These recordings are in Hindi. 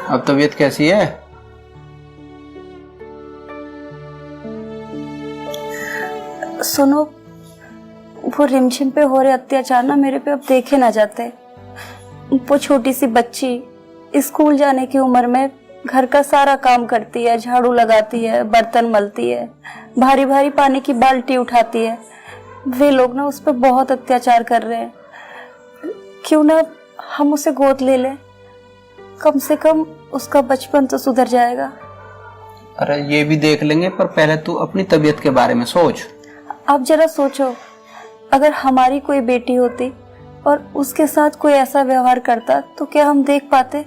अब तबीयत कैसी है? सुनो, वो रिमझिम पे हो रहे अत्याचार ना मेरे पे अब देखे ना जाते। वो छोटी सी बच्ची स्कूल जाने की उम्र में घर का सारा काम करती है, झाड़ू लगाती है, बर्तन मलती है, भारी भारी पानी की बाल्टी उठाती है। वे लोग ना उस पर बहुत अत्याचार कर रहे हैं। क्यों ना हम उसे गोद ले लें, कम से कम उसका बचपन तो सुधर जाएगा। अरे ये भी देख लेंगे, पर पहले तू अपनी तबीयत के बारे में सोच। आप जरा सोचो, अगर हमारी कोई बेटी होती और उसके साथ कोई ऐसा व्यवहार करता तो क्या हम देख पाते?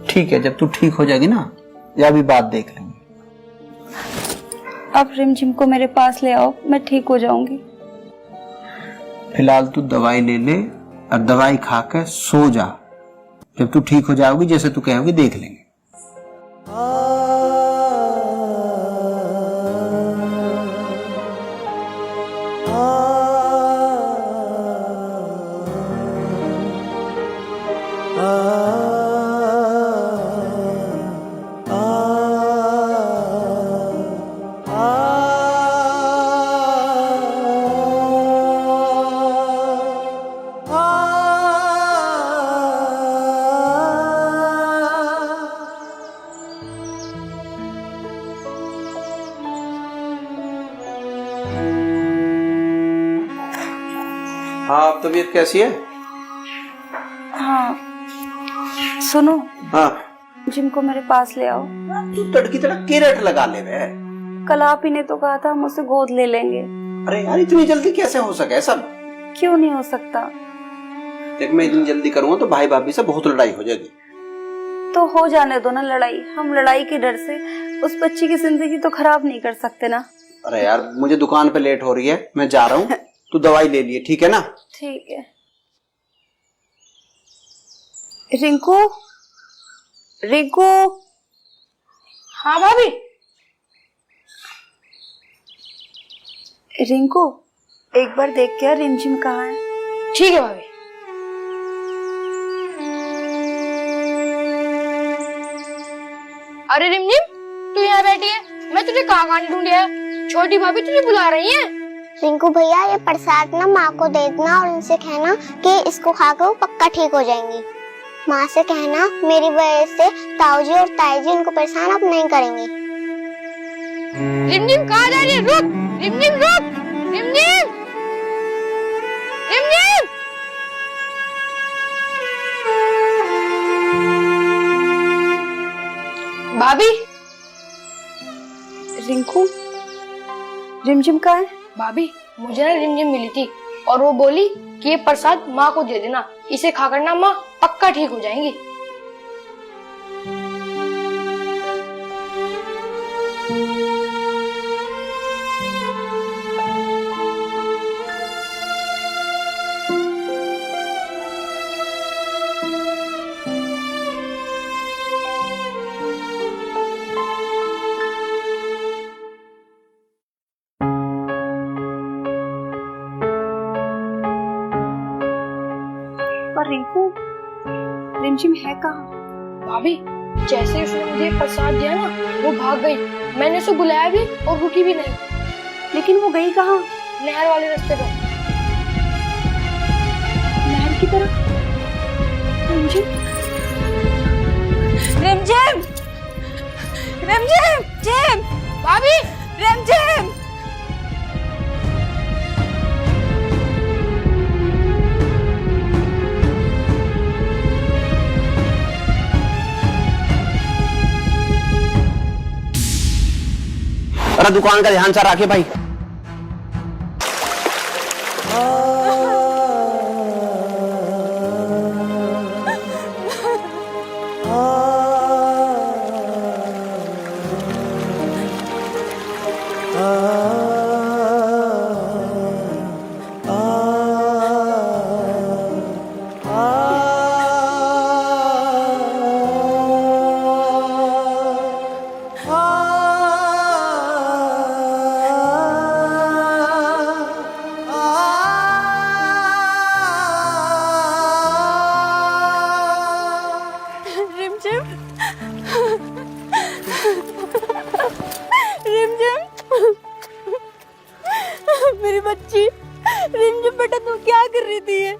ठीक है, जब तू ठीक हो जाएगी ना, या भी बात देख लेंगे। आप रिमझिम को मेरे पास ले आओ, मैं ठीक हो जाऊंगी। फिलहाल तू दवाई ले ले और दवाई खाकर सो जा। जब तू ठीक हो जाओगी, जैसे तू कहोगी, देख लेंगे। हाँ, अब तबीयत कैसी है? हाँ, सुनो। हाँ, जिम को मेरे पास ले आओ। तू तड़की तड़क के रेट लगा ले वे। कल आप ही ने तो कहा था हम उसे गोद ले लेंगे। अरे यार, इतनी जल्दी कैसे हो सके सब? क्यों नहीं हो सकता? देख, मैं इतनी जल्दी करूंगा तो भाई भाभी से बहुत लड़ाई हो जाएगी। तो हो जाने दो ना लड़ाई। हम लड़ाई के डर से उस बच्ची की जिंदगी तो खराब नहीं कर सकते ना। अरे यार, मुझे दुकान पे लेट हो रही है, मैं जा रहा हूँ। तू दवाई ले लिए, ठीक है ना? ठीक है। रिंकू, रिंकू। हाँ भाभी। रिंकू, एक बार देख के रिमझिम कहाँ है? ठीक है भाभी। अरे रिमझिम, तू यहाँ बैठी है, मैं तुझे कहाँ ढूंढिया है। छोटी भाभी तुझे बुला रही है। रिंकू भैया, ये प्रसाद ना माँ को दे देना और उनसे कहना कि इसको खाकर वो पक्का ठीक हो जाएंगी। माँ से कहना मेरी वजह से ताऊजी और ताईजी उनको परेशान अब नहीं करेंगे। रिमझिम कहाँ जा रही है? रुक रिमझिम, रुक रिमझिम, रिमझिम। भाभी। रिंकू, रिमझिम कहाँ है? भाभी, मुझे ना रिमझिम मिली थी और वो बोली कि ये प्रसाद माँ को दे देना, इसे खाकर ना माँ पक्का ठीक हो जाएंगी। पर रिंकू, रिमझिम है कहाँ? भाभी, जैसे उसने मुझे प्रसाद दिया ना, वो भाग गई। मैंने उसे बुलाया भी और रुकी भी नहीं। लेकिन वो गई कहाँ? नहर वाले रास्ते पर। नहर की तरफ? रिमझिम, रिमझिम, रिमझिम, जिम, भाभी, रिमझिम। अरे दुकान का ध्यान से रखे भाई। रिमझिम बेटा तू क्या कर रही थी ये?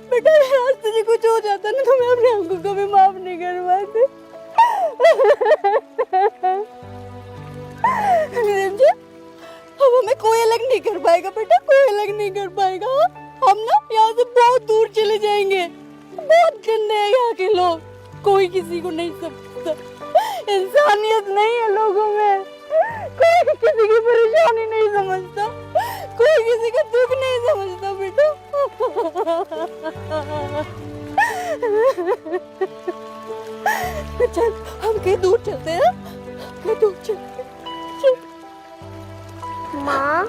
बेटा रास्ते से कुछ हो जाता ना तो मैं अपने आपको कभी माफ नहीं कर पाती। रिमझिम अब हमें कोई अलग नहीं कर पाएगा बेटा, कोई अलग नहीं कर पाएगा। हम ना यहाँ से बहुत दूर चले जाएंगे। बहुत गंदे हैं यहाँ के लोग, कोई किसी को नहीं समझता, इंसानियत नहीं है लोगों में, कोई किसी की परेशानी नहीं समझता, कोई किसी का दुख नहीं समझता बेटा। चल हम कहीं दूर चलते हैं, कहीं दूर चलते हैं। माँ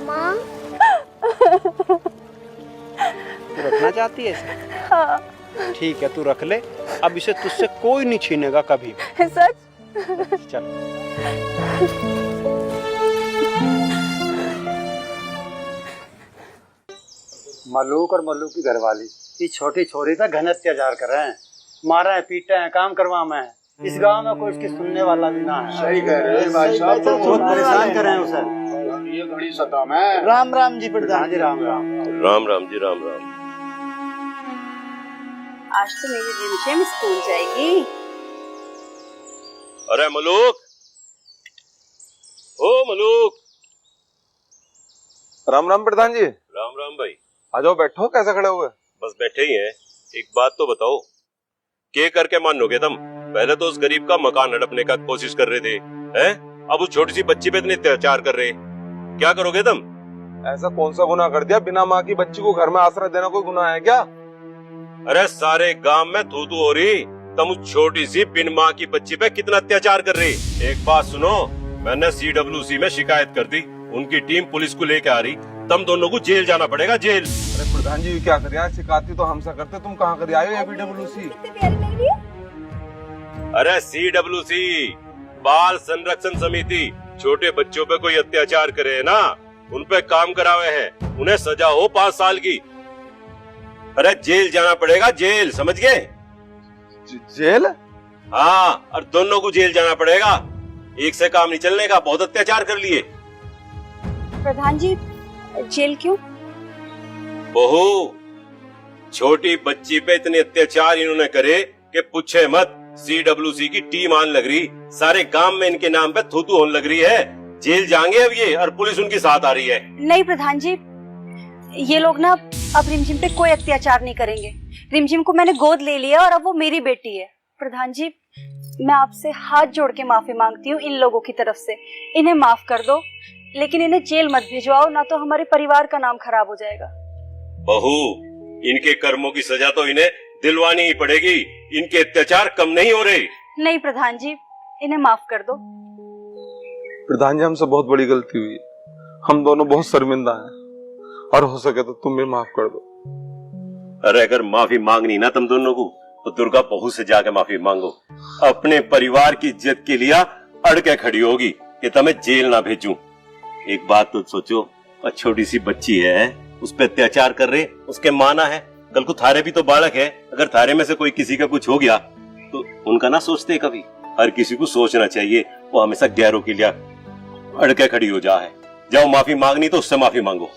माँ तू रखना चाहती है इसे? हाँ। ठीक है तू रख ले, अब इसे तुझसे कोई नहीं छीनेगा कभी। सच? चल। मल्लूक और मल्लूक की घरवाली ये छोटी छोरी पे घन अत्याचार कर रहे हैं, मारा है, पीटे हैं, काम करवा में। इस गांव में कोई इसकी सुनने वाला भी ना है। सही कह रहे हैं भाई साहब, बहुत परेशान कर रहे हैं उसे। ये बड़ी सता में। राम राम जी प्रधान जी, राम राम। राम राम जी, राम राम। आज तो मेरी रिमझिम स्कूल जाएगी। अरे मलूक, ओ मलूक। राम राम प्रधान जी। राम राम भाई। आ जाओ बैठो, कैसे खड़े हुए? बस बैठे ही हैं। एक बात तो बताओ, क्या करके मानोगे तुम? पहले तो उस गरीब का मकान हड़पने का कोशिश कर रहे थे, हैं? अब उस छोटी सी बच्ची पे इतने अत्याचार कर रहे, क्या करोगे तुम? ऐसा कौन सा गुनाह कर दिया? बिना माँ की बच्ची को घर में आश्रय देना कोई गुनाह है क्या? अरे सारे गांव में थू थू हो रही, तुम उस छोटी सी बिन माँ की बच्ची पे कितना अत्याचार कर रही। एक बात सुनो, मैंने CWC में शिकायत कर दी, उनकी टीम पुलिस को लेके आ रही, तुम दोनों को जेल जाना पड़ेगा, जेल। अरे प्रधान जी क्या करिए, शिकायती तो हमसे करते, तुम कहाँ कर आए हो? BWC। अरे CWC बाल संरक्षण समिति, छोटे बच्चों पे कोई अत्याचार करे ना, उन पे काम करावे हैं, उन्हें सजा हो 5 साल की। अरे जेल जाना पड़ेगा, जेल, समझ गए? जेल? हाँ, और दोनों को जेल जाना पड़ेगा, एक से काम नहीं चलने का, बहुत अत्याचार कर लिए। प्रधान जी जेल क्यों? बहू, छोटी बच्ची पे इतने अत्याचार इन्होंने करे कि पूछे मत। CWC की टीम आने लग रही, सारे गांव में इनके नाम पे थू थू होने लग रही है, जेल जाएंगे अब ये, और पुलिस उनकी साथ आ रही है। नहीं प्रधान जी, ये लोग ना अब रिमझिम पे कोई अत्याचार नहीं करेंगे। रिमझिम को मैंने गोद ले लिया और अब वो मेरी बेटी है। प्रधान जी मैं आपसे हाथ जोड़ के माफी मांगती हूँ इन लोगों की तरफ से, इन्हें माफ कर दो, लेकिन इन्हें जेल मत भिजवाओ, ना तो हमारे परिवार का नाम खराब हो जाएगा। बहू, इनके कर्मों की सजा तो इन्हें दिलवानी ही पड़ेगी, इनके अत्याचार कम नहीं हो रहे। नहीं प्रधान जी, इन्हें माफ कर दो। प्रधान जी हमसे बहुत बड़ी गलती हुई, हम दोनों बहुत शर्मिंदा हैं, और हो सके तो तुम भी माफ कर दो। अरे अगर माफी मांगनी ना तुम दोनों को, तो दुर्गा बहू से जाके माफी मांगो, अपने परिवार की इज्जत के लिए अड़ के खड़ी होगी कि तुम्हें जेल ना भेजूं। एक बात तो सोचो, और छोटी सी बच्ची है, उस पर अत्याचार कर रहे, उसके माना है, कल को थारे भी तो बालक है, अगर थारे में से कोई किसी का कुछ हो गया तो उनका ना सोचते कभी। हर किसी को सोचना चाहिए, वो हमेशा गैरों के लिए अड़ के खड़ी हो जाए। जाओ माफी मांगनी तो उससे माफी मांगो।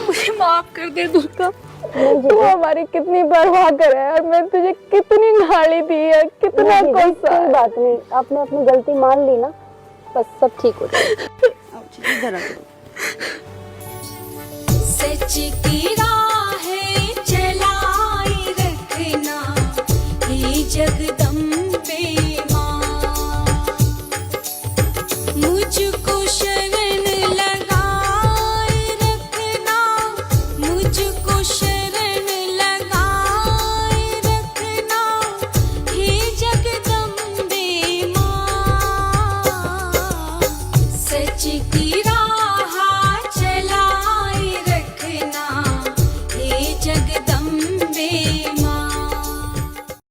मुझे माफ कर दे दुर्गा, तू हमारी कितनी परवाह करे है, मैं तुझे कितनी गाली दी है, कितना गुस्सा। कोई बात नहीं, आपने अपनी गलती मान ली ना, बस सब ठीक हो जाएगा। सच की राह चलाई रखना, हे जगदम्बा।